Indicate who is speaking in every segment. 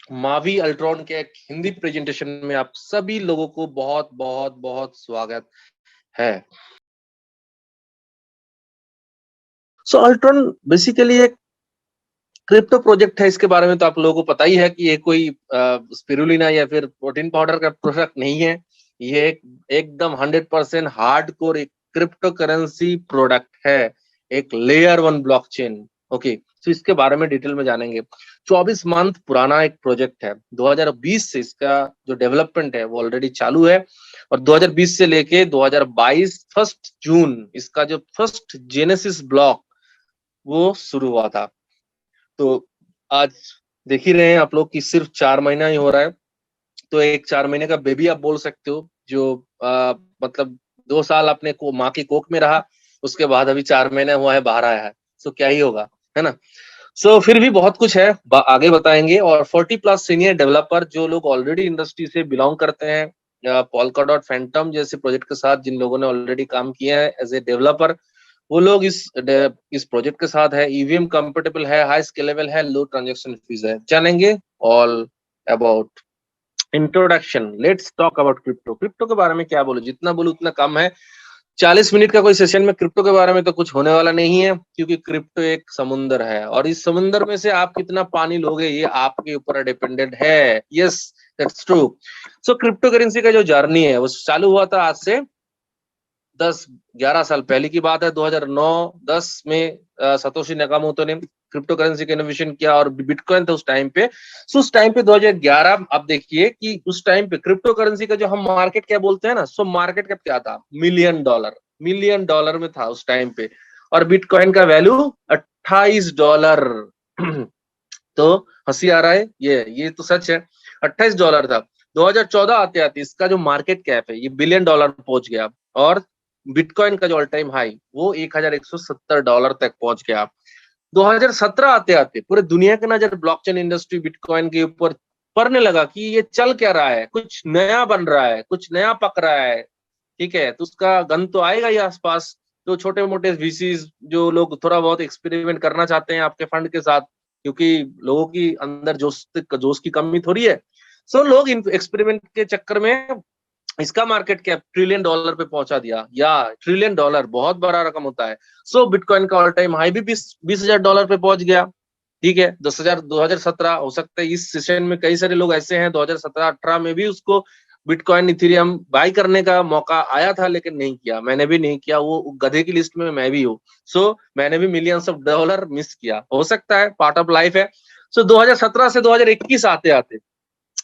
Speaker 1: Mavi Ultron के एक Hindi presentation में आप सभी लोगों को बहुत बहुत बहुत स्वागत है। सो अल्ट्रॉन बेसिकली एक क्रिप्टो प्रोजेक्ट है। इसके बारे में तो आप लोगों को पता ही है कि ये कोई स्पिरुलिना या फिर प्रोटीन पाउडर का प्रोडक्ट नहीं है। ये एक एकदम 100% हार्ड कोर एक क्रिप्टो करेंसी प्रोडक्ट है, एक लेयर 1 ब्लॉकचेन। ओके, तो इसके बारे में डिटेल में जानेंगे। 24 मंथ पुराना एक प्रोजेक्ट है। 2020 से इसका जो डेवलपमेंट है वो ऑलरेडी चालू है और 2020 से लेके 2022 फर्स्ट जून इसका जो फर्स्ट जेनेसिस ब्लॉक वो शुरू हुआ था। तो आज देख ही रहे हैं आप लोग कि सिर्फ 4 महीना ही हो रहा है। तो एक 4 महीने का बेबी आप बोल सकते हो, जो मतलब 2 साल अपने को माँ की कोख में रहा, उसके बाद अभी 4 महीने हुआ है बाहर आया है। सो क्या ही होगा, है ना। सो फिर भी बहुत कुछ है, आगे बताएंगे। और 40+ सीनियर डेवलपर जो लोग ऑलरेडी इंडस्ट्री से बिलोंग करते हैं, पोल्का डॉट फैंटम जैसे प्रोजेक्ट के साथ जिन लोगों ने ऑलरेडी काम किया है एज ए डेवलपर, वो लोग इस प्रोजेक्ट के साथ है। ईवीएम कंफर्टेबल है, हाई स्केलेबल है, लो ट्रांजैक्शन फीस है। जानेंगे all about. Introduction, let's talk about crypto. Crypto के बारे में क्या बोलूं, जितना बोलूं उतना कम है। 40 मिनट का कोई सेशन में क्रिप्टो के बारे में तो कुछ होने वाला नहीं है, क्योंकि क्रिप्टो एक समुंदर है और इस समुंदर में से आप कितना पानी लोगे ये आपके ऊपर डिपेंडेंट है। Yes, that's true. So crypto currency का जो जर्नी है वो चालू हुआ था आज से 10-11 साल पहले की बात है। 2009-10 में सतोशी नाकामोटो ने क्रिप्टो करेंसी का इनोवेशन किया और बिटकॉइन था उस टाइम पे। सो उस टाइम पे 2011 आप देखिए कि उस टाइम पे क्रिप्टो करेंसी का जो हम मार्केट क्या बोलते हैं ना, सो मार्केट कैप क्या था, $1 मिलियन। $1 मिलियन में था उस टाइम पे। और बिटकॉइन का वैल्यू $28। तो हंसी आ रहा है, ये तो सच है, $28 था। 2014 आते आते इसका जो मार्केट कैप है ये $1 बिलियन पहुंच गया और बिटकॉइन का जो ऑल टाइम हाई वो $1170 तक पहुंच गया। 2017 आते आते पूरे दुनिया की नजर ब्लॉकचेन इंडस्ट्री बिटकॉइन के ऊपर पड़ने लगा कि ये चल क्या रहा है, कुछ नया बन रहा है, कुछ नया पक रहा है। ठीक है, तो उसका गन तो आएगा ही आसपास। तो छोटे मोटे वीसीज जो लोग थोड़ा बहुत एक्सपेरिमेंट करना चाहते हैं आपके फंड के साथ, क्योंकि लोगों की अंदर जोश की कमी थोड़ी है। सो लोग एक्सपेरिमेंट के चक्कर में इसका मार्केट कैप $1 ट्रिलियन पे पहुंचा दिया। या $1 ट्रिलियन बहुत बड़ा रकम होता है। सो बिटकॉइन का ऑल टाइम हाई भी $20,000 पे पहुंच गया। ठीक है, 2017 हो सकता है इस सेशन में कई सारे लोग ऐसे हैं 2017-18 में भी उसको बिटकॉइन इथेरियम बाय करने का मौका आया था, लेकिन नहीं किया। मैंने भी नहीं किया, वो गधे की लिस्ट में मैं भी हूँ। सो मैंने भी मिलियंस ऑफ डॉलर मिस किया, हो सकता है, पार्ट ऑफ लाइफ है। सो 2017 से 2021 आते आते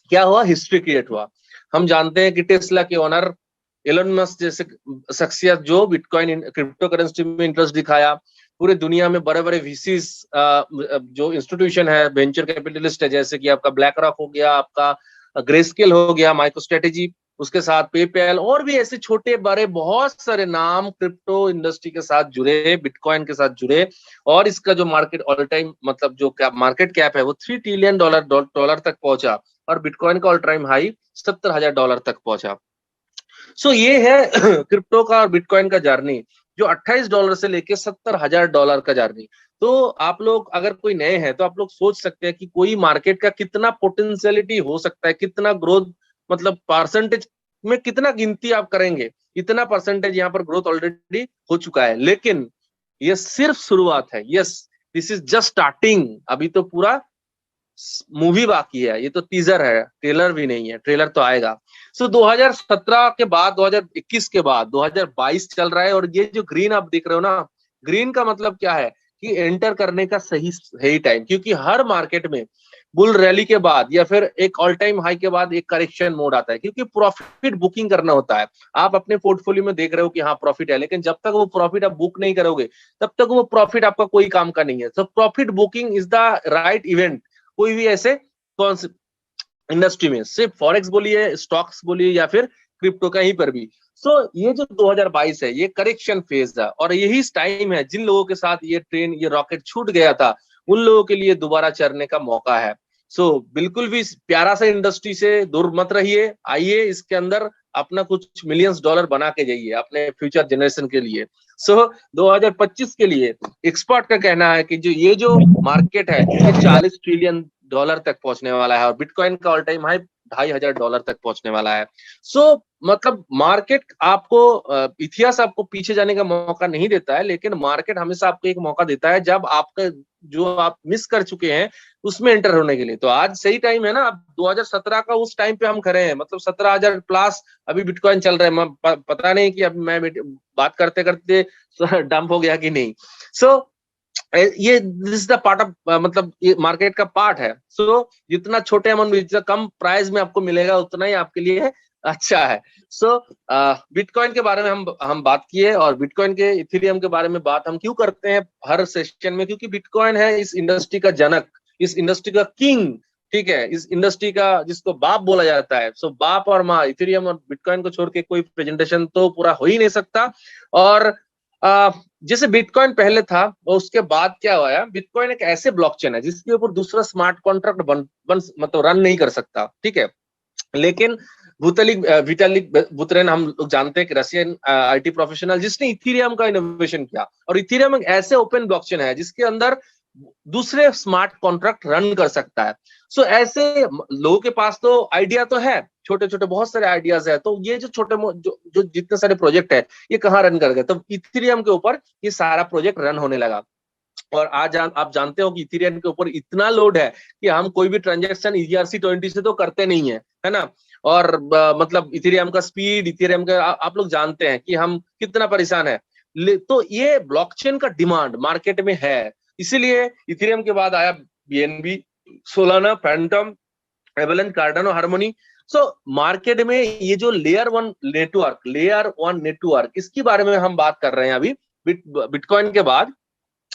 Speaker 1: क्या हुआ, हिस्ट्री क्रिएट हुआ। हम जानते हैं कि टेस्ला के ओनर एलन मस्क जैसे शख्सियत जो बिटकॉइन क्रिप्टो करेंसी में इंटरेस्ट दिखाया, पूरे दुनिया में बड़े बड़े वीसीज जो इंस्टीट्यूशन है, वेंचर कैपिटलिस्ट है, जैसे कि आपका ब्लैक रॉक हो गया, आपका ग्रेस्केल हो गया, माइक्रो स्ट्रेटेजी, उसके साथ पेपैल और भी ऐसे छोटे बड़े बहुत सारे नाम क्रिप्टो इंडस्ट्री के साथ जुड़े, बिटकॉइन के साथ जुड़े। और इसका जो मार्केट ऑल टाइम मतलब जो मार्केट कैप है वो $3 ट्रिलियन तक पहुंचा और बिटकॉइन का ऑल टाइम हाई $70,000 तक पहुंचा। सो ये है क्रिप्टो का और बिटकॉइन का जर्नी, जो $28 से लेके $70,000 का जर्नी। तो आप लोग अगर कोई नए हैं तो आप लोग सोच सकते हैं कि कोई मार्केट का कितना पोटेंशियलिटी हो सकता है, कितना ग्रोथ, मतलब परसेंटेज में कितना गिनती आप करेंगे, इतना परसेंटेज यहाँ पर ग्रोथ ऑलरेडी हो चुका है। लेकिन ये सिर्फ शुरुआत है। Yes, this is just starting. अभी तो पूरा मूवी बाकी है, ये तो टीजर है, ट्रेलर भी नहीं है, ट्रेलर तो आएगा। सो 2017 के बाद 2021 के बाद 2022 चल रहा है और ये जो ग्रीन आप देख रहे हो ना, ग्रीन का मतलब क्या है कि एंटर करने का सही टाइम, क्योंकि हर मार्केट में बुल रैली के बाद या फिर एक ऑल टाइम हाई के बाद एक करेक्शन मोड आता है, क्योंकि प्रॉफिट बुकिंग करना होता है। आप अपने पोर्टफोलियो में देख रहे हो कि हाँ प्रॉफिट है, लेकिन जब तक वो प्रॉफिट आप बुक नहीं करोगे तब तक वो प्रॉफिट आपका कोई काम का नहीं है। So profit booking is the right event कोई भी ऐसे कौन से इंडस्ट्री में, सिर्फ फॉरेक्स बोलिए, स्टॉक्स बोलिए या फिर क्रिप्टो कहीं पर भी। सो ये जो 2022 है ये करेक्शन फेज है और यही टाइम है जिन लोगों के साथ ये ट्रेन ये रॉकेट छूट गया था उन लोगों के लिए दोबारा चढ़ने का मौका है। सो बिल्कुल भी प्यारा सा इंडस्ट्री से दूर मत रहिए, आइए इसके अंदर अपना कुछ मिलियंस डॉलर बना के जाइए अपने फ्यूचर जनरेशन के लिए। सो 2025 के लिए एक्सपर्ट का कहना है कि जो ये जो मार्केट है ये $40 ट्रिलियन डॉलर तक पहुंचने वाला है और बिटकॉइन का ऑल टाइम हाई $2,500 तक पहुंचने वाला है। मतलब मार्केट आपको इतिहास आपको पीछे जाने का मौका नहीं देता है, लेकिन मार्केट हमेशा आपको एक मौका देता है जब आपका जो आप मिस कर चुके हैं उसमें एंटर होने के लिए। तो आज सही टाइम है ना, अब 2017 का उस टाइम पे हम खड़े हैं, मतलब 17,000 प्लस अभी बिटकॉइन चल रहा है। पता नहीं कि अब मैं बात करते करते डंप हो गया कि नहीं। ये this is the part of, मतलब ये मार्केट का पार्ट है। जितना छोटे अमाउंट में, जितना कम प्राइस में आपको मिलेगा उतना ही आपके लिए अच्छा है। बिटकॉइन के बारे में हम बात किए, और बिटकॉइन के इथेरियम के बारे में बात हम क्यों करते हैं हर सेशन में, क्योंकि बिटकॉइन है इस इंडस्ट्री का जनक, इस इंडस्ट्री का किंग, ठीक है, इस इंडस्ट्री का जिसको बाप बोला जाता है। बाप और माँ, इथेरियम और बिटकॉइन को छोड़ के कोई प्रेजेंटेशन तो पूरा हो ही नहीं सकता। और जैसे बिटकॉइन पहले था और उसके बाद क्या हुआ है, बिटकॉइन एक ऐसे ब्लॉकचेन है जिसके ऊपर दूसरा स्मार्ट कॉन्ट्रैक्ट मतलब रन नहीं कर सकता, ठीक है। लेकिन विटालिक बुतेरिन हम लोग जानते हैं कि रशियन आईटी प्रोफेशनल, जिसने इथेरियम का इनोवेशन किया, और इथेरियम एक ऐसे ओपन ब्लॉकचेन है जिसके अंदर दूसरे स्मार्ट कॉन्ट्रैक्ट रन कर सकता है। ऐसे लोगों के पास तो आइडिया तो है, छोटे छोटे बहुत सारे आइडियाज है, तो ये जो छोटे जो जितने सारे प्रोजेक्ट है ये कहाँ रन कर गए, तो इथेरियम के ऊपर ये सारा प्रोजेक्ट रन होने लगा। और आज आप जानते हो कि इथेरियम के ऊपर इतना लोड है कि हम कोई भी ट्रांजैक्शन ERC-20 से तो करते नहीं है ना। और मतलब इथेरियम का स्पीड, इथेरियम का आप लोग जानते हैं कि हम कितना परेशान है। तो ये ब्लॉकचेन का डिमांड मार्केट में है, इसीलिए इथेरियम के बाद आया BNB, Solana, Phantom, avalanche, Cardano, harmony. Market में ये जो लेयर वन नेटवर्क, इसके बारे में हम बात कर रहे हैं अभी। बिटकॉइन के बाद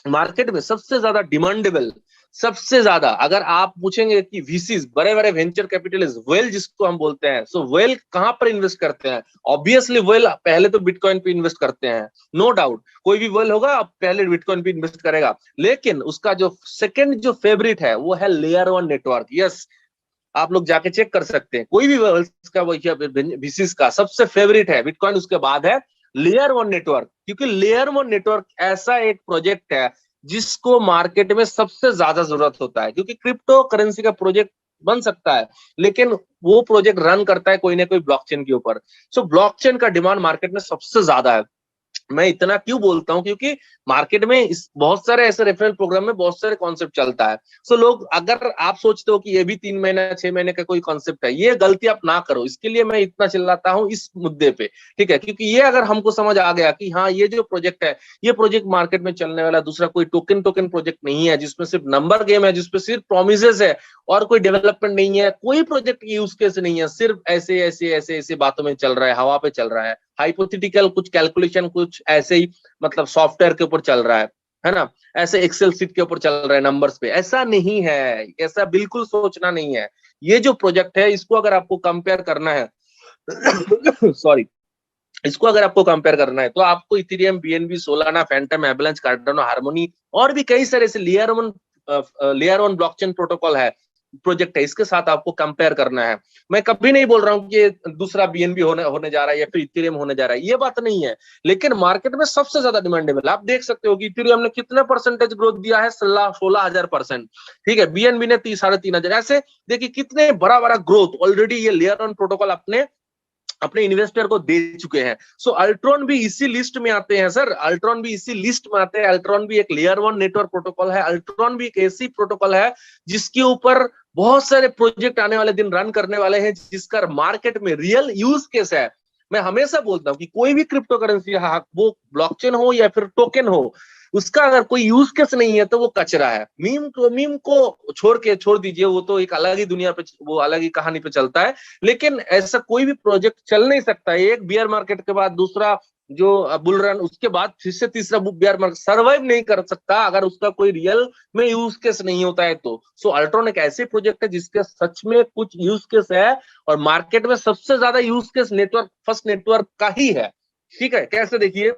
Speaker 1: मार्केट में सबसे ज्यादा डिमांडेबल, सबसे ज्यादा अगर आप पूछेंगे कि VCs, बड़े बड़े वेंचर कैपिटलिस्ट, वेल जिसको हम बोलते हैं, वेल कहां पर इन्वेस्ट करते हैं, ऑब्वियसली वेल पहले तो बिटकॉइन पे इन्वेस्ट करते हैं, नो डाउट। कोई भी वेल होगा पहले बिटकॉइन पे इन्वेस्ट करेगा, लेकिन उसका जो सेकंड जो फेवरेट है वो है लेयर वन नेटवर्क। यस, आप लोग जाके चेक कर सकते हैं, कोई भी वेल्स का VCs का सबसे फेवरेट है बिटकॉइन, उसके बाद है लेयर वन नेटवर्क। क्योंकि लेयर वन नेटवर्क ऐसा एक प्रोजेक्ट है जिसको मार्केट में सबसे ज्यादा जरूरत होता है, क्योंकि क्रिप्टो करेंसी का प्रोजेक्ट बन सकता है लेकिन वो प्रोजेक्ट रन करता है कोई ना कोई ब्लॉकचेन के ऊपर। ब्लॉकचेन का डिमांड मार्केट में सबसे ज्यादा है। मैं इतना क्यों बोलता हूं, क्योंकि मार्केट में इस बहुत सारे ऐसे रेफरल प्रोग्राम में बहुत सारे कॉन्सेप्ट चलता है। लोग, अगर आप सोचते हो कि ये भी 3 महीने 6 महीने का कोई कॉन्सेप्ट है, ये गलती आप ना करो। इसके लिए मैं इतना चिल्लाता हूं इस मुद्दे पे, ठीक है, क्योंकि ये अगर हमको समझ आ गया कि हाँ ये जो प्रोजेक्ट है, ये प्रोजेक्ट मार्केट में चलने वाला दूसरा कोई टोकन प्रोजेक्ट नहीं है, जिसमें सिर्फ नंबर गेम है, जिसपे सिर्फ प्रोमिसेस है और कोई डेवलपमेंट नहीं है, कोई प्रोजेक्ट यूज केस नहीं है, सिर्फ ऐसे ऐसे ऐसे ऐसे बातों में चल रहा है, हवा पे चल रहा है, हाइपोथेटिकल कुछ कैलकुलेशन कुछ ऐसे ही, मतलब सॉफ्टवेयर के ऊपर चल रहा है ना, ऐसे एक्सेल सीट के ऊपर चल रहा है नंबर्स पे। ऐसा नहीं है, ऐसा बिल्कुल सोचना नहीं है। ये जो प्रोजेक्ट है इसको अगर आपको कंपेयर करना है सॉरी, इसको अगर आपको कंपेयर करना है तो आपको Ethereum, BNB, Solana, Phantom, avalanche, Cardano, harmony और भी कई सारे ऐसे लेयर वन ब्लॉकचेन प्रोटोकॉल है, प्रोजेक्ट है, इसके साथ आपको कंपेयर करना है। मैं कभी नहीं बोल रहा हूँ कि दूसरा BNB होने जा रहा है या फिर इथेरियम होने जा रहा है, ये बात नहीं है। लेकिन मार्केट में सबसे ज्यादा डिमांडेबल, आप देख सकते हो कि इथेरियम ने कितने परसेंटेज ग्रोथ दिया है, 16,000%, ठीक है। BNB ने 3,500, ऐसे देखिए कितने बड़ा बड़ा ग्रोथ ऑलरेडी ये लेयर वन प्रोटोकॉल अपने इन्वेस्टर को दे चुके हैं। अल्ट्रॉन भी इसी लिस्ट में आते हैं सर, अल्ट्रॉन भी इसी लिस्ट में आते हैं। अल्ट्रॉन भी एक लेयर वन नेटवर्क प्रोटोकॉल है, अल्ट्रॉन भी एक ऐसी प्रोटोकॉल है जिसके ऊपर बहुत सारे प्रोजेक्ट आने वाले दिन रन करने वाले हैं, जिसका मार्केट में रियल यूज केस है। मैं हमेशा बोलता हूं कि कोई भी क्रिप्टो करेंसी, वो ब्लॉकचेन हो या फिर टोकन हो, उसका अगर कोई यूज केस नहीं है तो वो कचरा है। मीम को छोड़ दीजिए, वो तो एक अलग ही दुनिया पे, वो अलग ही कहानी पे चलता है। लेकिन ऐसा कोई भी प्रोजेक्ट चल नहीं सकता है, एक बियर मार्केट के बाद दूसरा जो बुल रन, उसके बाद फिर से तीसरा बियर मार्केट सर्वाइव नहीं कर सकता अगर उसका कोई रियल में यूज केस नहीं होता है तो। अल्ट्रॉन एक ऐसे प्रोजेक्ट है जिसके सच में कुछ यूज केस है, और मार्केट में सबसे ज्यादा use case network, first network का ही है, ठीक है। कैसे, देखिए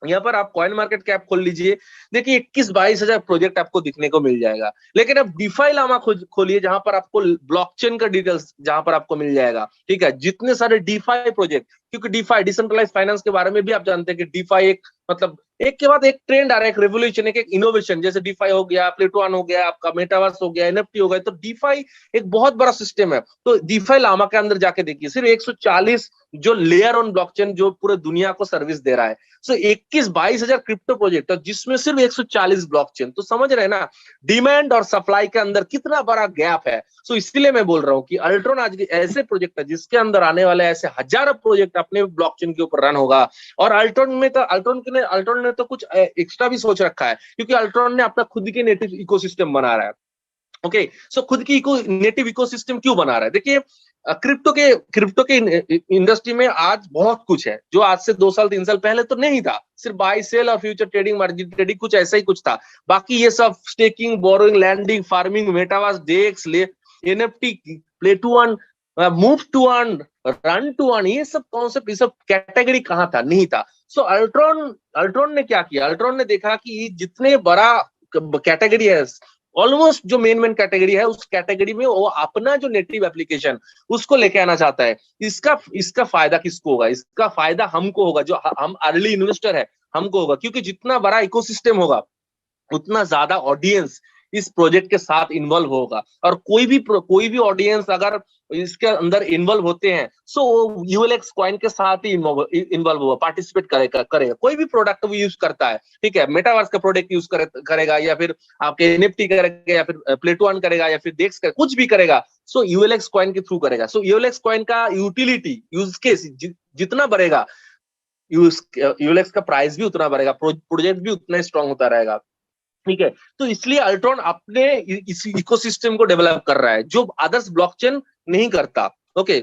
Speaker 1: यहाँ पर आप कॉइन मार्केट कैप खोल लीजिए, देखिए 21-22 हजार प्रोजेक्ट आपको दिखने को मिल जाएगा। लेकिन अब डिफाई लामा खोलिए, जहां पर आपको ब्लॉकचेन का डिटेल्स जहां पर आपको मिल जाएगा, ठीक है। जितने सारे डिफाई प्रोजेक्ट, क्योंकि डीफाई डिसेंट्रलाइज फाइनेंस के बारे में भी आप जानते हैं कि डीफाई एक मतलब एक के बाद एक ट्रेंड आ रहा है, एक रेवोल्यूशन, एक इनोवेशन, जैसे डीफाई हो गया, प्लेटोन हो गया, आपका मेटावर्स हो गया, एनएफटी हो गया, तो डीफाई एक बहुत बड़ा सिस्टम है। तो डीफाई लामा के अंदर जाके देखिए सिर्फ 140 जो लेयर ऑन ब्लॉकचेन जो पूरे दुनिया को सर्विस दे रहा है। सो 21-22 हजार क्रिप्टो प्रोजेक्ट है जिसमें सिर्फ 140 ब्लॉकचेन। तो समझ रहे हैं ना डिमांड और सप्लाई के अंदर कितना बड़ा गैप है। सो इसलिए मैं बोल रहा हूँ कि अल्ट्रॉन आज ऐसे प्रोजेक्ट है जिसके अंदर आने वाले ऐसे हजारों प्रोजेक्ट अपने ब्लॉकचेन के ऊपर रन होगा। और अल्ट्रॉन ने तो कुछ एक्स्ट्रा भी सोच रखा है, क्योंकि अल्ट्रॉन ने अपना खुद के नेटिव इकोसिस्टम बना रहा है। ओके, सो खुद की नेटिव इकोसिस्टम क्यों बना रहा है? देखिए क्रिप्टो के इंडस्ट्री में आज बहुत कुछ है जो आज से 2 साल 3 साल पहले तो नहीं था। सिर्फ बाय सेल और फ्यूचर ट्रेडिंग, मार्जिन ट्रेडिंग, कुछ ऐसा ही कुछ था। बाकी ये सब staking, borrowing, lending, farming, metaverse, DEX, NFT, play to earn, move to earn, run to earn, ये सब कॉन्सेप्ट, ये सब कैटेगरी कहाँ था? नहीं था। सो अल्ट्रॉन ने क्या किया? अल्ट्रॉन ने देखा कि जितने बड़ा कैटेगरी है, ऑलमोस्ट जो मेन कैटेगरी है, उस कैटेगरी में वो अपना जो नेटिव एप्लीकेशन उसको लेके आना चाहता है। इसका फायदा किसको होगा? इसका फायदा हमको होगा, जो हम अर्ली इन्वेस्टर है, हमको होगा, क्योंकि जितना बड़ा इकोसिस्टम होगा उतना ज्यादा ऑडियंस इस प्रोजेक्ट के साथ इन्वॉल्व होगा। और कोई भी ऑडियंस अगर इसके अंदर इन्वॉल्व होते हैं, सो यूएलएक्स कॉइन के साथ ही इन्वॉल्व होगा, पार्टिसिपेट करेगा। कोई भी प्रोडक्ट वो यूज करता है, ठीक है, मेटावर्स का प्रोडक्ट यूज करेगा, या फिर आपके एनएफटी करेगा, या फिर प्लेटोन करेगा, या फिर डेक्स करेगा, कुछ भी करेगा, सो यूएलएक्स कॉइन के थ्रू करेगा। सो यूएलएक्स कॉइन का यूटिलिटी, यूज केस जितना बढ़ेगा, यूएलएक्स का प्राइस भी उतना बढ़ेगा, प्रोजेक्ट भी उतना स्ट्रांग होता रहेगा। ठीक है, तो इसलिए अल्ट्रॉन अपने इस इकोसिस्टम को डेवलप कर रहा है जो अदर्स ब्लॉकचेन नहीं करता। ओके,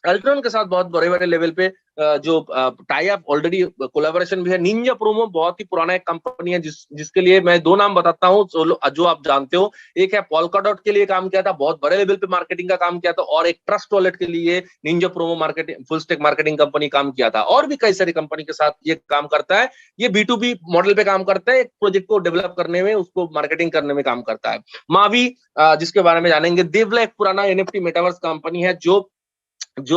Speaker 1: अल्ट्रॉन के साथ बहुत बड़े बड़े लेवल पे जो टाई अप ऑलरेडी कोलैबोरेशन भी है। निंजा प्रोमो बहुत ही पुराना एक कंपनी है जिसके लिए मैं 2 नाम बताता हूँ जो आप जानते हो। एक है पोल्काडॉट के लिए काम किया था, बहुत बड़े लेवल पे मार्केटिंग का काम किया था, और एक ट्रस्ट वॉलेट के लिए Ninja promo marketing full stack marketing company काम किया था। और भी कई सारी कंपनी के साथ ये काम करता है। ये B2B मॉडल पे काम करता है, एक प्रोजेक्ट को डेवलप करने में, उसको मार्केटिंग करने में काम करता है। मावी जिसके बारे में जानेंगे, देवला एक पुराना एनएफटी मेटावर्स कंपनी है जो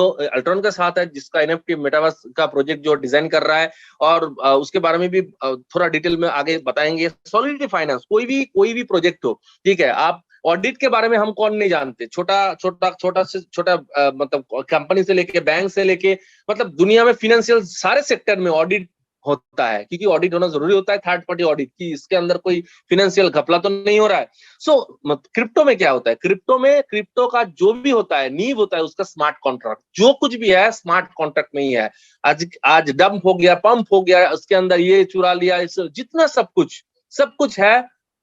Speaker 1: अल्ट्रॉन के साथ है, जिसका एनएफटी मेटावर्स का प्रोजेक्ट जो डिजाइन कर रहा है, और उसके बारे में भी थोड़ा डिटेल में आगे बताएंगे। सॉलिडिटी फाइनेंस, कोई भी प्रोजेक्ट हो, ठीक है, आप ऑडिट के बारे में हम कौन नहीं जानते, छोटा से छोटा मतलब कंपनी से लेके बैंक से लेके मतलब दुनिया में फिनेंशियल सारे सेक्टर में ऑडिट होता है, क्योंकि ऑडिट होना जरूरी होता है, थर्ड पार्टी ऑडिट, की इसके अंदर कोई फिनेंशियल घपला तो नहीं हो रहा है। सो क्रिप्टो में क्या होता है? क्रिप्टो का जो भी होता है, नींव होता है उसका स्मार्ट कॉन्ट्रैक्ट। जो कुछ भी है स्मार्ट कॉन्ट्रैक्ट में ही है। आज डंप हो गया, पंप हो गया, उसके अंदर ये चुरा लिया, जितना सब कुछ है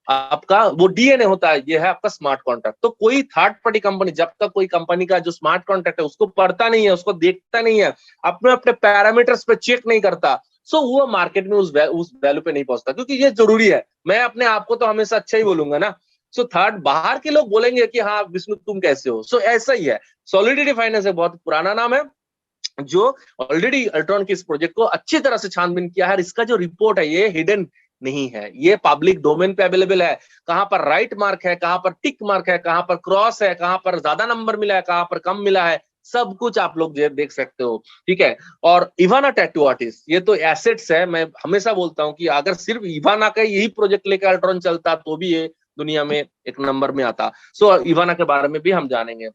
Speaker 1: आपका, वो डीएनए होता है, ये है आपका स्मार्ट कॉन्ट्रैक्ट। तो कोई थर्ड पार्टी कंपनी, जब तक कोई कंपनी का जो स्मार्ट कॉन्ट्रैक्ट है उसको पढ़ता नहीं है, उसको देखता नहीं है, अपने पैरामीटर्स पे चेक नहीं करता, सो वो मार्केट में उस वैल्यू पे नहीं पहुंचता, क्योंकि ये जरूरी है। मैं अपने आप को तो हमेशा अच्छा ही बोलूंगा ना। सो थर्ड बाहर के लोग बोलेंगे कि हाँ विष्णु तुम कैसे हो। सो ऐसा ही है। सॉलिडिटी फाइनेंस एक बहुत पुराना नाम है जो ऑलरेडी अल्ट्रॉन के इस प्रोजेक्ट को अच्छी तरह से छानबीन किया है। इसका जो रिपोर्ट है ये हिडन नहीं है, ये पब्लिक डोमेन पे अवेलेबल है। कहां पर राइट मार्क है, कहां पर टिक मार्क है, कहां पर क्रॉस है, कहां पर ज्यादा नंबर मिला है, कहां पर कम मिला है, सब कुछ आप लोग देख सकते हो। ठीक है, और इवाना टैटू आर्टिस्ट, ये तो एसेट्स है। मैं हमेशा बोलता हूं कि अगर सिर्फ इवाना का यही प्रोजेक्ट लेकर अल्ट्रॉन चलता तो भी ये दुनिया में एक नंबर में आता। सो इवाना के बारे में भी हम जानेंगे।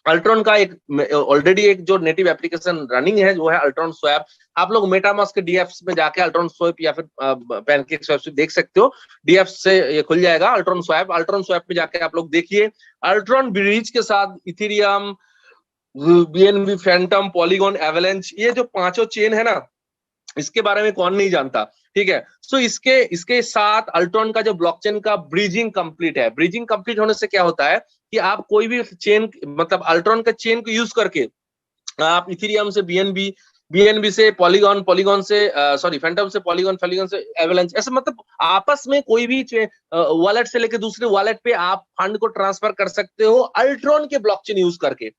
Speaker 1: अल्ट्रॉन का एक ऑलरेडी एक जो नेटिव एप्लीकेशन रनिंग है वो है अल्ट्रॉन स्वैप। आप लोग मेटामास्क के डीएफ्स में जाके अल्ट्रॉन स्वैप या फिर पैनकेक स्वैप से देख सकते हो। डीएफ से ये खुल जाएगा अल्ट्रॉन स्वैप। अल्ट्रॉन स्वैप में जाके आप लोग देखिए, अल्ट्रॉन ब्रिज के साथ Ethereum, BNB, Phantom, polygon, avalanche, ये जो पांचों चेन है ना, इसके बारे में कौन नहीं जानता। ठीक है, सो इसके साथ अल्ट्रॉन का जो ब्लॉकचेन का ब्रिजिंग कंप्लीट है। ब्रिजिंग कंप्लीट होने से क्या होता है कि आप कोई भी चेन, मतलब अल्ट्रॉन का चेन को यूज करके आप इथेरियम से बीएनबी, बीएनबी से पॉलीगॉन, पॉलीगॉन से फैंटम से पॉलीगॉन, पॉलीगॉन से एवलेंच, ऐसे मतलब आपस में कोई भी वॉलेट से लेके दूसरे वॉलेट पे आप फंड को ट्रांसफर कर सकते हो अल्ट्रॉन के ब्लॉकचेन यूज करके।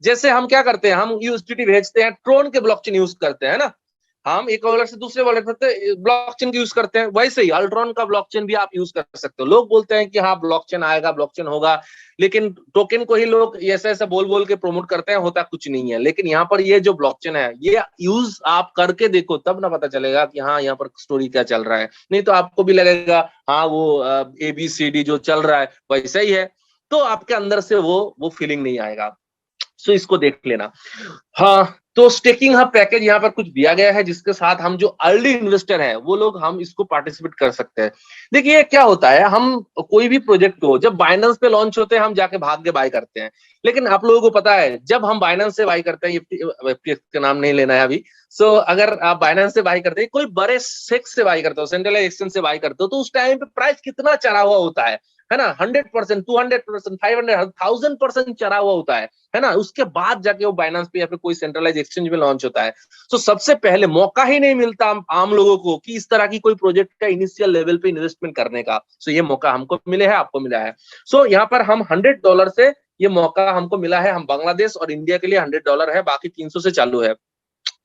Speaker 1: जैसे हम क्या करते हैं, हम यूएसडीटी भेजते हैं, ट्रोन के ब्लॉकचेन यूज करते हैं ना। हम एक वॉलेट से दूसरे वॉलेट में ब्लॉकचेन यूज करते हैं, वैसे ही अल्ट्रॉन का ब्लॉकचेन भी आप यूज कर सकते हो। लोग बोलते हैं कि हाँ ब्लॉकचेन आएगा, ब्लॉकचेन होगा, लेकिन टोकन को ही लोग ऐसा ऐसा बोल बोल के प्रमोट करते हैं, होता कुछ नहीं है। लेकिन यहाँ पर ये जो ब्लॉकचेन है, ये यूज आप करके देखो, तब ना पता चलेगा कि हाँ यहाँ पर स्टोरी क्या चल रहा है। नहीं तो आपको भी लगेगा हाँ वो ABCD जो चल रहा है वैसा ही है, तो आपके अंदर से वो फीलिंग नहीं आएगा। सो इसको देख लेना। हाँ, तो स्टेकिंग हब पैकेज यहाँ पर कुछ दिया गया है, जिसके साथ हम जो अर्ली इन्वेस्टर हैं वो लोग हम इसको पार्टिसिपेट कर सकते हैं। देखिए क्या होता है, हम कोई भी प्रोजेक्ट को जब बाइनेंस पे लॉन्च होते हैं हम जाके भाग के बाय करते हैं, लेकिन आप लोगों को पता है जब हम बाइनेंस से बाय करते हैं, FTX का नाम नहीं लेना है अभी। सो अगर आप बाइनेंस से बाय करते हैं, कोई बड़े सेक्स से बाय करते हो, सेंट्रलाइज एक्सचेंज से बाय करते हो, तो उस टाइम पे प्राइस कितना चढ़ा हुआ होता है ना, 100%, 200%, 500, 1000% चढ़ा हुआ होता है ना। उसके बाद जाके वो बाइनेंस पे या फिर कोई सेंट्रलाइज एक्सचेंज में लॉन्च होता है। तो सबसे पहले मौका ही नहीं मिलता आम लोगों को कि इस तरह की कोई प्रोजेक्ट का इनिशियल लेवल पे इन्वेस्टमेंट करने का। सो ये मौका हमको मिले है, आपको मिला है। सो यहाँ पर हम $100 से ये मौका हमको मिला है। हम बांग्लादेश और इंडिया के लिए $100 है, बाकी 300 से चालू है।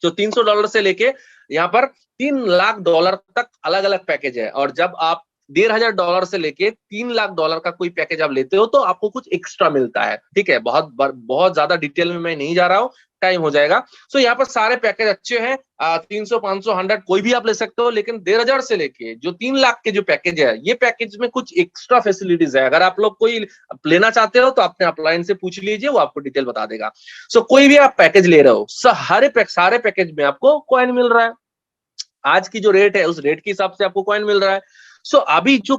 Speaker 1: जो $300 से लेके यहाँ पर $3 लाख तक अलग अलग पैकेज है। और जब आप $1,500 से लेके $3 लाख का कोई पैकेज आप लेते हो तो आपको कुछ एक्स्ट्रा मिलता है। ठीक है, बहुत ज्यादा डिटेल में मैं नहीं जा रहा हूँ, टाइम हो जाएगा। सो यहाँ पर सारे पैकेज अच्छे हैं, 300, 500, 100 कोई भी आप ले सकते हो, लेकिन 1,500 से लेके जो 3 लाख के जो पैकेज है, ये पैकेज में कुछ एक्स्ट्रा फैसिलिटीज है। अगर आप लोग कोई लेना चाहते हो तो अपने अपलाइन से पूछ लीजिए, वो आपको डिटेल बता देगा। सो कोई भी आप पैकेज ले रहे हो, सारे पैकेज में आपको कॉइन मिल रहा है। आज की जो रेट है उस रेट के हिसाब से आपको कॉइन मिल रहा है। सो अभी जो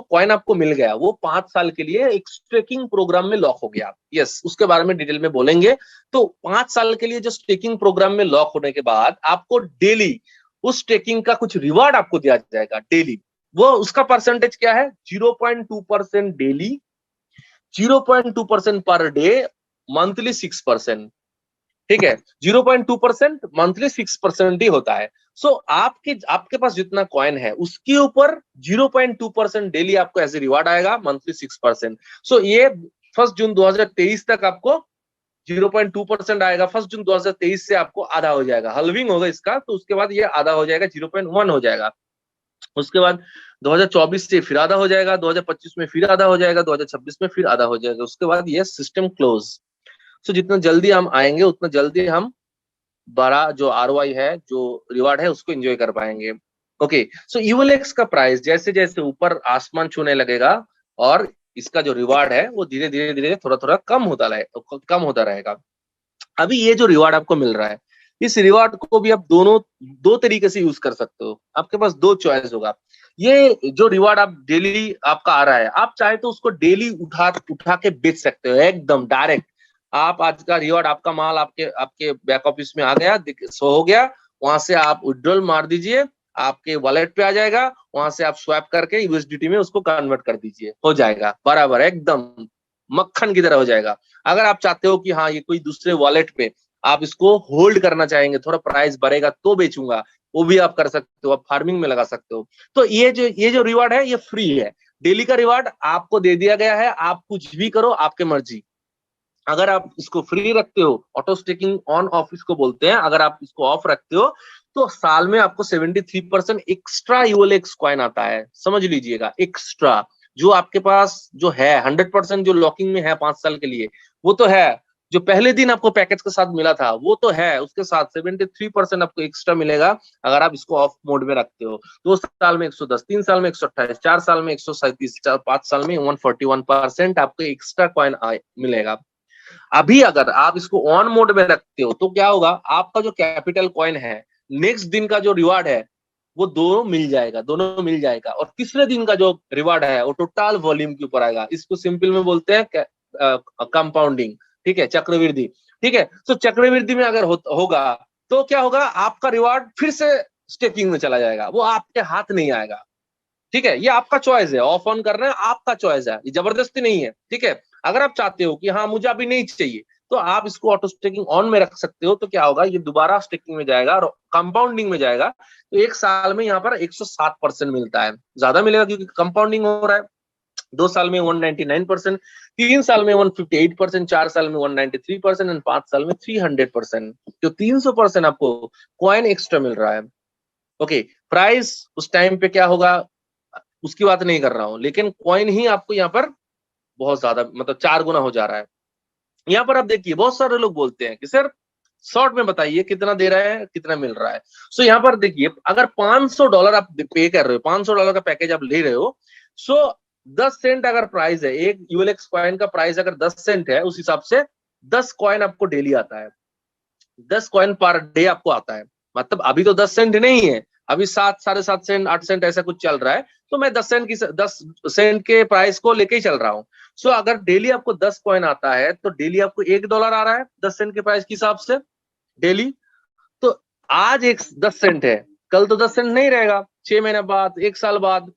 Speaker 1: कॉइन आपको मिल गया वो 5 साल के लिए एक स्टेकिंग प्रोग्राम में लॉक हो गया। यस, उसके बारे में डिटेल में बोलेंगे। तो 5 साल के लिए जो स्टेकिंग प्रोग्राम में लॉक होने के बाद आपको डेली उस स्टेकिंग का कुछ रिवार्ड आपको दिया जाएगा डेली। वो उसका परसेंटेज क्या है, 0.2% डेली, 0.2% पर डे, मंथली 6%। ठीक है, 0.2% मंथली 6% ही होता है। सो आपके पास जितना कॉइन है उसके ऊपर 0.2% डेली आपको ऐसे रिवार्ड आएगा, मंथली 6%। सो ये 1 जून 2023 तक आपको 0.2% आएगा। 1 जून 2023 से आपको आधा हो जाएगा, हल्विंग होगा इसका। तो उसके बाद ये आधा हो जाएगा, 0.1 हो जाएगा। उसके बाद 2024 से फिर आधा हो जाएगा, 2025 में फिर आधा हो जाएगा, 2026 में फिर आधा हो जाएगा। उसके बाद ये सिस्टम क्लोज। सो जितना जल्दी हम आएंगे उतना जल्दी हम बड़ा जो ROI है, जो रिवार्ड है, उसको एंजॉय कर पाएंगे। ओके, सो यूएलएक्स का प्राइस जैसे जैसे ऊपर आसमान छूने लगेगा और इसका जो रिवार्ड है वो धीरे धीरे धीरे थोड़ा थोड़ा कम होता रहेगा। अभी ये जो रिवार्ड आपको मिल रहा है, इस रिवार्ड को भी आप दो तरीके से यूज कर सकते हो। आपके पास दो चॉइस होगा। ये जो रिवार्ड आप डेली आपका आ रहा है, आप चाहे तो उसको डेली उठा के बेच सकते हो, एकदम डायरेक्ट। आप आज का रिवार्ड, आपका माल आपके आपके बैक ऑफिस में आ गया, सो हो गया, वहां से आप विड्रॉल मार दीजिए, आपके वॉलेट पे आ जाएगा, वहां से आप स्वैप करके USDT में उसको कन्वर्ट कर दीजिए, हो जाएगा बराबर, एकदम मक्खन की तरह हो जाएगा। अगर आप चाहते हो कि हाँ ये कोई दूसरे वॉलेट पे आप इसको होल्ड करना चाहेंगे, थोड़ा प्राइस बढ़ेगा तो बेचूंगा, वो भी आप कर सकते हो, आप फार्मिंग में लगा सकते हो। तो ये जो रिवार्ड है ये फ्री है, डेली का रिवार्ड आपको दे दिया गया है। आप कुछ भी करो, आपके मर्जी। अगर आप इसको फ्री रखते हो, ऑटो स्टेकिंग ऑन ऑफ इसको बोलते हैं, अगर आप इसको ऑफ रखते हो तो साल में आपको 73% एक्स्ट्रा यूएलएक्स कॉइन आता है। समझ लीजिएगा, एक्स्ट्रा जो आपके पास जो है 100% जो लॉकिंग में है 5 साल के लिए, वो तो है। जो पहले दिन आपको पैकेज के साथ मिला था वो तो है, उसके साथ 73% आपको एक्स्ट्रा मिलेगा अगर आप इसको ऑफ मोड में रखते हो। 2 साल में 110, 3 साल में 128, 4 साल में 137, 5 साल में 141% आपको एक्स्ट्रा कॉइन मिलेगा। अभी अगर आप इसको ऑन मोड में रखते हो तो क्या होगा, आपका जो कैपिटल कॉइन है, नेक्स्ट दिन का जो रिवार्ड है वो दोनों मिल जाएगा। और तीसरे दिन का जो रिवार्ड है वो टोटल वॉल्यूम के ऊपर आएगा। इसको सिंपल में बोलते हैं कंपाउंडिंग। ठीक है, चक्रवृद्धि। ठीक है, तो चक्रवृद्धि में अगर होगा तो क्या होगा, आपका रिवार्ड फिर से स्टेकिंग में चला जाएगा, वो आपके हाथ नहीं आएगा। ठीक है, ये आपका चॉइस है, ऑफ ऑन करना है आपका चॉइस है, ये जबरदस्ती नहीं है। ठीक है, अगर आप चाहते हो कि हाँ मुझे अभी नहीं चाहिए तो आप इसको ऑटो स्टेकिंग ऑन में रख सकते हो। तो क्या होगा, ये दोबारा स्टेकिंग में जाएगा और कंपाउंडिंग में जाएगा। तो एक साल में यहाँ पर 107% मिलता है, ज्यादा मिलेगा क्योंकि कंपाउंडिंग हो रहा है। 2 साल में 199%, 3 साल में 158%, 4 साल में 193% एंड 5 साल में 300%। तो 300% आपको कॉइन एक्स्ट्रा मिल रहा है। ओके, प्राइस उस टाइम पे क्या होगा उसकी बात नहीं कर रहा हूं, लेकिन कॉइन ही आपको यहाँ पर बहुत ज्यादा मतलब 4 गुना हो जा रहा है। यहाँ पर आप देखिए बहुत सारे लोग बोलते हैं कि सर शॉर्ट में बताइए कितना दे रहा है, कितना मिल रहा है। सो यहाँ पर देखिए अगर $500 आप पे कर रहे हो, $500 का पैकेज आप ले रहे हो, सो 10 सेंट अगर प्राइस है, एक यूएलएक्स कॉइन का प्राइस अगर 10 सेंट है, उस हिसाब से 10 कॉइन आपको डेली आता है, 10 कॉइन पर डे आपको आता है। मतलब अभी तो 10 सेंट नहीं है, अभी 7, 7.5 सेंट, 8 सेंट ऐसा कुछ चल रहा है, तो मैं 10 सेंट के प्राइस को लेके ही चल रहा हूँ। सो अगर डेली आपको 10 कॉइन आता है तो डेली आपको $1 आ रहा है 10 सेंट के प्राइस के हिसाब से डेली। तो आज एक 10 सेंट है, कल तो 10 सेंट नहीं रहेगा, 6 महीने बाद, 1 साल बाद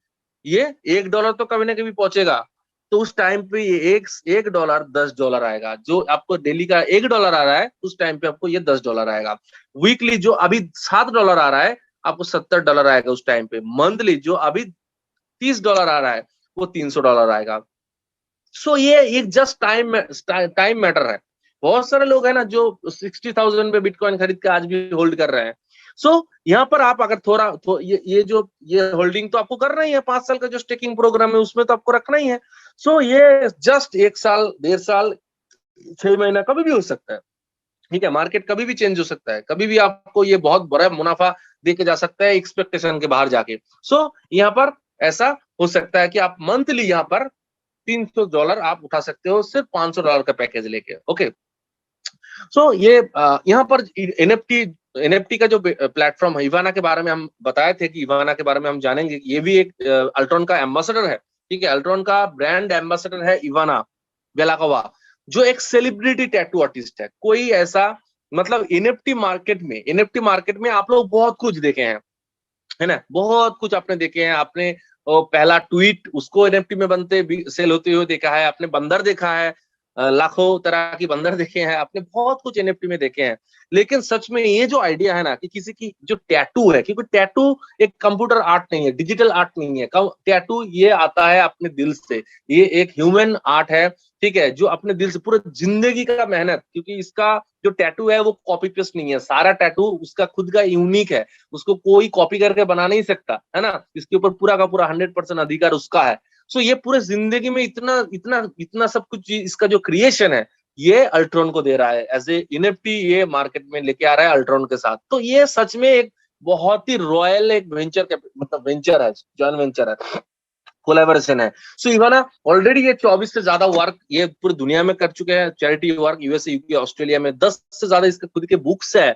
Speaker 1: ये $1 तो कभी ना कभी पहुंचेगा। तो उस टाइम पे ये एक डॉलर $10 आएगा। जो आपको डेली का $1 आ रहा है, उस टाइम पे आपको ये $10 आएगा। वीकली जो अभी $7 आ रहा है, आपको $70 आएगा उस टाइम पे। मंथली जो अभी $30 आ रहा है, वो $300 आएगा। सो ये एक जस्ट टाइम मैटर है। बहुत सारे लोग हैं ना जो 60,000 पे बिटकॉइन खरीद के आज भी होल्ड कर रहे हैं। सो यहाँ पर आप अगर ये होल्डिंग तो आपको करना ही है, 5 साल का जो स्टेकिंग प्रोग्राम है उसमें तो आपको रखना ही है। सो ये जस्ट 1 साल, 1.5 साल, 6 महीना कभी भी हो सकता है। ठीक है, मार्केट कभी भी चेंज हो सकता है, कभी भी आपको ये बहुत बड़ा मुनाफा देके जा सकता है एक्सपेक्टेशन के बाहर जाके। सो यहाँ पर ऐसा हो सकता है कि आप मंथली यहाँ पर $300 आप उठा सकते हो सिर्फ $500 का पैकेज लेके। ओके, सो ये यहाँ पर एनएफटी का जो प्लेटफॉर्म है, इवाना के बारे में हम बताए थे कि इवाना के बारे में हम जानेंगे कि ये भी एक अल्ट्रॉन का एम्बेसडर है। ठीक है, अल्ट्रॉन का ब्रांड एम्बेसडर है इवाना बेलाकोवा, जो एक सेलिब्रिटी टैटू आर्टिस्ट है। कोई ऐसा मतलब एनएफटी मार्केट में आप लोग बहुत कुछ देखे हैं, है ना, बहुत कुछ आपने देखे हैं। आपने पहला ट्वीट उसको एनएफटी में बनते सेल होते हुए देखा है, आपने बंदर देखा है, लाखों तरह की बंदर देखे हैं, आपने बहुत कुछ एनएफटी में देखे हैं। लेकिन सच में ये जो आइडिया है ना कि किसी की जो टैटू है, क्योंकि टैटू एक कंप्यूटर आर्ट नहीं है, डिजिटल आर्ट नहीं है, टैटू ये आता है अपने दिल से, ये एक ह्यूमन आर्ट है। ठीक है, जो अपने दिल से पूरे जिंदगी का मेहनत, क्योंकि इसका जो टैटू है वो कॉपी पेस्ट नहीं है, सारा टैटू उसका खुद का यूनिक है, उसको कोई कॉपी करके बना नहीं सकता, है ना, इसके ऊपर पूरा का पूरा 100% अधिकार उसका है। सो ये पूरे जिंदगी में इतना इतना इतना सब कुछ इसका जो क्रिएशन है, ये अल्ट्रॉन को दे रहा है एज ए एनएफटी, ये मार्केट में लेके आ रहा है अल्ट्रॉन के साथ। तो ये सच में एक बहुत ही रॉयल एक वेंचर मतलब वेंचर है, जॉइंट वेंचर है, कोलैबोरेशन है। सो इवाना ऑलरेडी ये 24 से ज्यादा वर्क ये पूरी दुनिया में कर चुके हैं, charity work, USA, UK, Australia में 10 से ज्यादा इसके खुद के बुक्स है।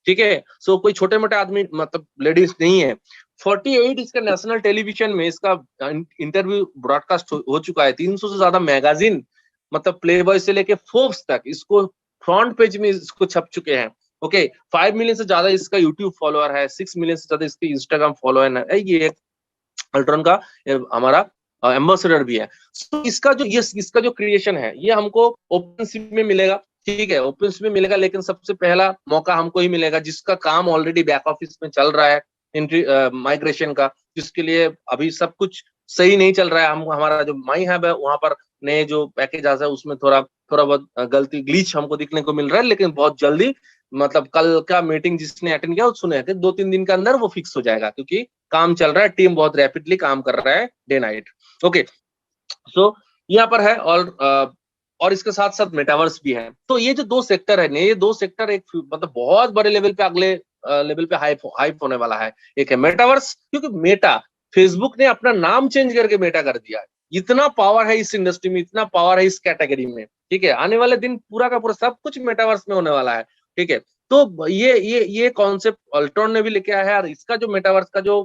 Speaker 1: ठीक है, सो कोई छोटे मोटे आदमी मतलब लेडीज नहीं है। 48 इसका नेशनल टेलीविजन में इसका इंटरव्यू ब्रॉडकास्ट हो चुका है। 300 से ज्यादा मैगजीन मतलब प्ले बॉय से लेके फोर्ब्स तक इसको फ्रंट पेज में इसको छप चुके हैं। ओके, 5 मिलियन से ज्यादा इसका यूट्यूब फॉलोअर है, 6 मिलियन से ज्यादा इसके इंस्टाग्राम फॉलोअर है। ये अल्ट्रॉन का हमारा एम्बेसडर भी है। so, इसका जो क्रिएशन है ये हमको ओपनसीप में मिलेगा। ठीक है, ओपनसीप में मिलेगा, लेकिन सबसे पहला मौका हमको ही मिलेगा जिसका काम ऑलरेडी बैक ऑफिस में चल रहा है, एंट्री माइग्रेशन का, जिसके लिए अभी सब कुछ सही नहीं चल रहा है। हम हमारा जो माई हब है वहां पर नए जो पैकेज आता है उसमें थोड़ा थोड़ा बहुत गलती ग्लिच हमको दिखने को मिल रहा है, लेकिन बहुत जल्दी मतलब कल का मीटिंग जिसने अटेंड किया सुने थे 2-3 दिन के अंदर वो फिक्स हो जाएगा, क्योंकि काम चल रहा है, टीम बहुत रैपिडली काम कर रहा है डे नाइट। ओके, सो यहाँ पर है और इसके साथ साथ मेटावर्स भी है। तो ये जो 2 सेक्टर है, ये 2 सेक्टर एक मतलब बहुत बड़े लेवल पे अगले लेवल पे हाइप होने वाला है। एक है मेटावर्स, क्योंकि मेटा फेसबुक ने अपना नाम चेंज करके मेटा कर दिया है। इतना पावर है इस इंडस्ट्री में, इतना पावर है इस कैटेगरी में। ठीक है, आने वाले दिन पूरा का पूरा सब कुछ मेटावर्स में होने वाला है। ठीक है, तो ये कॉन्सेप्ट अल्ट्रॉन ने भी लेके आया है। और इसका जो मेटावर्स का जो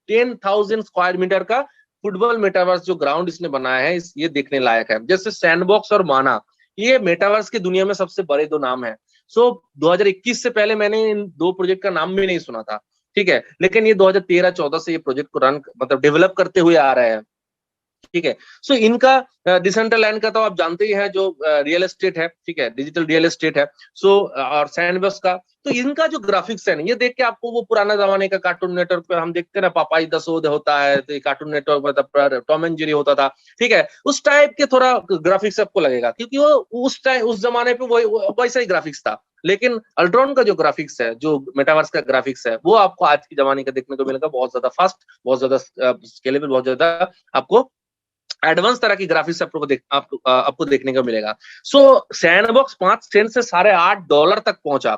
Speaker 1: 10,000 स्क्वायर मीटर का फुटबॉल मेटावर्स जो ग्राउंड इसने बनाया है, ये देखने लायक है। जैसे सैंडबॉक्स और माना, ये मेटावर्स की दुनिया में सबसे बड़े 2 नाम है। सो 2021 से पहले मैंने इन 2 प्रोजेक्ट का नाम भी नहीं सुना था। ठीक है, लेकिन ये 2013-14 से ये प्रोजेक्ट को रन मतलब डेवलप करते हुए आ रहे हैं। ठीक है। सो इनका डिसेंट्रलैंड का तो आप जानते ही हैं, जो रियल एस्टेट है, ठीक है, डिजिटल रियल एस्टेट है। सो और सैंडबॉक्स का, तो इनका जो ग्राफिक्स है ना, ये देख के आपको वो पुराना जमाने का कार्टून नेटवर्क पे हम देखते हैं ना, पापाई द शो होता है, तो कार्टून नेटवर्क मतलब टॉम एंड जेरी होता था, ठीक है, उस टाइप के थोड़ा ग्राफिक्स आपको लगेगा, क्योंकि वो उस टाइम उस जमाने पे वैसा ही ग्राफिक्स था। लेकिन अल्ट्रॉन का जो ग्राफिक्स है, जो मेटावर्स का ग्राफिक्स है, वो आपको आज के जमाने का देखने को मिलेगा, बहुत ज्यादा फास्ट, बहुत ज्यादा स्केलेबल, बहुत ज्यादा आपको एडवांस तरह की ग्राफिक्स आपको देखने को मिलेगा। सो सैंडबॉक्स 5 सेंट से $8.5 तक पहुंचा,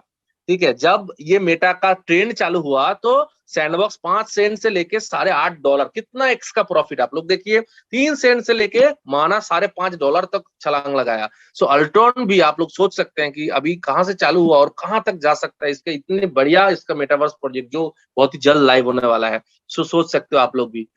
Speaker 1: ठीक है। जब ये मेटा का ट्रेंड चालू हुआ तो सैंडबॉक्स 5 सेंट से लेके $8.5, कितना एक्स का प्रॉफिट आप लोग देखिए। 3 सेंट से लेके माना $5.5 तक छलांग लगाया। सो अल्ट्रॉन भी आप लोग सोच सकते हैं कि अभी कहां से चालू हुआ और कहां तक जा सकता है, इसके इतने बढ़िया इसका मेटावर्स प्रोजेक्ट जो बहुत ही जल्द लाइव होने वाला है। सो सोच सकते हो आप लोग भी।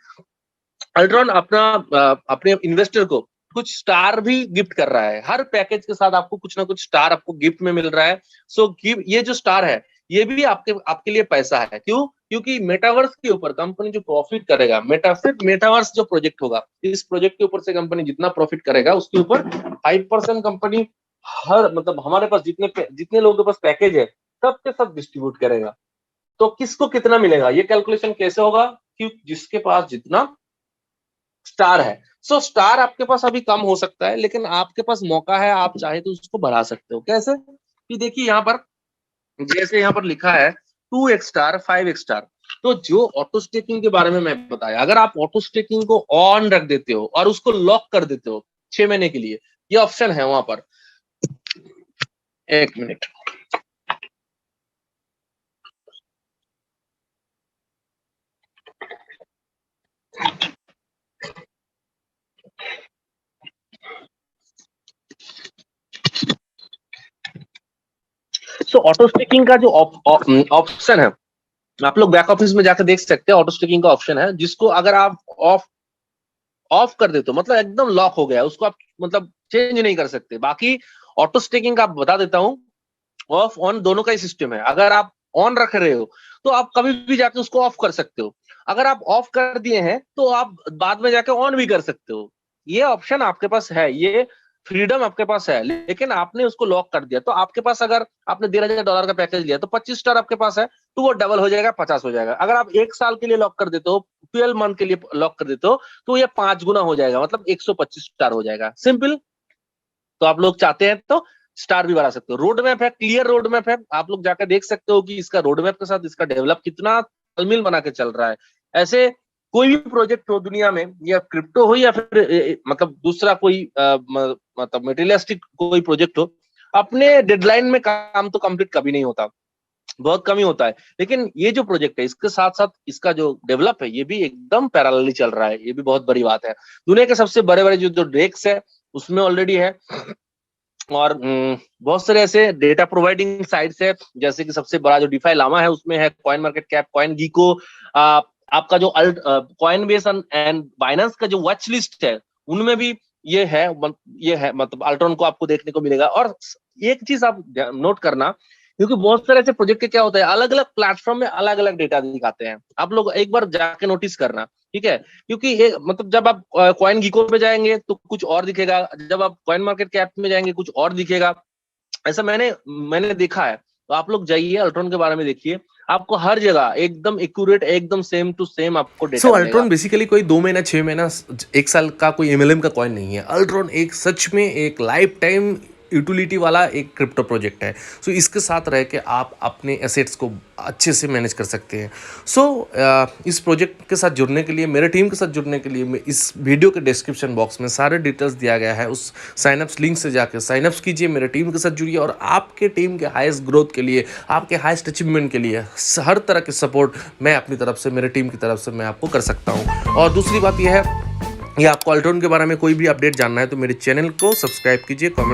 Speaker 1: अल्ट्रॉन अपने इन्वेस्टर को कुछ स्टार भी गिफ्ट कर रहा है, हर पैकेज के साथ आपको कुछ ना कुछ स्टार आपको गिफ्ट में मिल रहा है। सो ये जो स्टार है, ये भी आपके लिए पैसा है। क्यों? क्योंकि मेटावर्स के ऊपर कंपनी जो प्रॉफिट करेगा, मेटावर्स जो प्रोजेक्ट होगा, इस प्रोजेक्ट के ऊपर से कंपनी जितना प्रॉफिट करेगा, उसके ऊपर 5% कंपनी हर मतलब हमारे पास जितने लोगों के पास पैकेज है, सबके सब डिस्ट्रीब्यूट करेगा। तो किसको कितना मिलेगा, ये कैलकुलेशन कैसे होगा? कि जिसके पास जितना स्टार है। सो स्टार आपके पास अभी कम हो सकता है, लेकिन आपके पास मौका है, आप चाहे तो उसको बढ़ा सकते हो। कैसे? कि देखिए यहाँ पर, जैसे यहाँ पर लिखा है 2x स्टार, 5x स्टार। तो जो ऑटो स्टेकिंग के बारे में मैं बताया, अगर आप ऑटो स्टेकिंग को ऑन रख देते हो और उसको लॉक कर देते हो 6 महीने के लिए, ये ऑप्शन है वहां पर। 1 मिनट। सो ऑटो स्टेकिंग का जो ऑप्शन है, आप लोग बैक ऑफिस में जाकर देख सकते हैं। ऑटो स्टेकिंग का ऑप्शन है, जिसको अगर आप ऑफ ऑफ कर देते हो, मतलब एकदम लॉक हो गया, उसको आप मतलब चेंज नहीं कर सकते। बाकी ऑटो स्टेकिंग का आप बता देता हूँ, ऑफ ऑन दोनों का ही सिस्टम है। अगर आप ऑन रख रहे हो तो आप कभी भी जाके उसको ऑफ कर सकते हो, अगर आप ऑफ कर दिए हैं तो आप बाद में जाके ऑन भी कर सकते हो। ये ऑप्शन आपके पास है, ये फ्रीडम आपके पास है। लेकिन आपने उसको लॉक कर दिया, तो आपके पास अगर आपने $1,500 का पैकेज लिया तो 25 स्टार आपके पास है, तो वो डबल हो जाएगा, 50 हो जाएगा। अगर आप 1 साल के लिए लॉक कर देते हो, 12 मंथ के लिए लॉक कर देते हो, तो ये 5 गुना हो जाएगा, मतलब 125 स्टार हो जाएगा। सिंपल। तो आप लोग चाहते हैं तो स्टार भी बढ़ा सकते हो। रोड मैप है, क्लियर रोड मैप है, आप लोग जाकर देख सकते हो कि इसका रोड मैप के साथ इसका डेवलप कितना तालमेल बना के चल रहा है। ऐसे कोई भी प्रोजेक्ट हो दुनिया में, या क्रिप्टो हो या फिर मतलब दूसरा कोई मतलब मटेरियलिस्टिक कोई प्रोजेक्ट हो, अपने डेडलाइन में काम तो कंप्लीट कभी नहीं होता, बहुत कम ही होता है। लेकिन ये जो प्रोजेक्ट है, इसके साथ साथ इसका जो डेवलप है, ये भी एकदम पैरेलली चल रहा है। ये भी बहुत बड़ी बात है। दुनिया के सबसे बड़े बड़े जो डेस्क है उसमें ऑलरेडी है, और बहुत सारे ऐसे डेटा प्रोवाइडिंग साइट्स है, जैसे कि सबसे बड़ा जो डिफाई लामा है उसमें है, कॉइन मार्केट कैप, कॉइन गीको, आपका जो कॉइन बेस एंड बाइनेंस का जो वॉच लिस्ट है, उनमें भी ये है। मतलब अल्ट्रॉन को आपको देखने को मिलेगा। और एक चीज आप नोट करना, क्योंकि बहुत सारे ऐसे प्रोजेक्ट के क्या होता है, अलग अलग प्लेटफॉर्म में अलग अलग डेटा दिखाते हैं। आप लोग एक बार जाके नोटिस करना, ठीक है? क्योंकि मतलब जब आप कॉइन गीको पे जाएंगे तो कुछ और दिखेगा, जब आप कॉइन मार्केट कैप में जाएंगे कुछ और दिखेगा। ऐसा मैंने देखा है। तो आप लोग जाइए, अल्ट्रॉन के बारे में देखिए, आपको हर जगह एकदम एक्यूरेट, एकदम सेम टू सेम आपको
Speaker 2: सो
Speaker 1: डेटा
Speaker 2: अल्ट्रॉन
Speaker 1: मिलेगा।
Speaker 2: बेसिकली कोई 2 महीना 6 महीना 1 साल का कोई एमएलएम का कॉइन नहीं है। अल्ट्रॉन एक सच में एक लाइफ टाइम यूटिलिटी वाला एक क्रिप्टो प्रोजेक्ट है। सो इसके साथ रह के आप अपने एसेट्स को अच्छे से मैनेज कर सकते हैं। सो इस प्रोजेक्ट के साथ जुड़ने के लिए, मेरे टीम के साथ जुड़ने के लिए, इस वीडियो के डिस्क्रिप्शन बॉक्स में सारे डिटेल्स दिया गया है। उस साइनअप्स लिंक से जाकर साइनअप्स कीजिए, मेरे टीम के साथ जुड़िए, और आपके टीम के हाईएस्ट ग्रोथ के लिए, आपके हाईएस्ट अचीवमेंट के लिए हर तरह के सपोर्ट मैं अपनी तरफ से, मेरे टीम की तरफ से मैं आपको कर सकता हूँ। और दूसरी बात यह है, ये आपको अल्ट्रॉन के बारे में कोई भी अपडेट जानना है तो मेरे चैनल को सब्सक्राइब कीजिए, कमेंट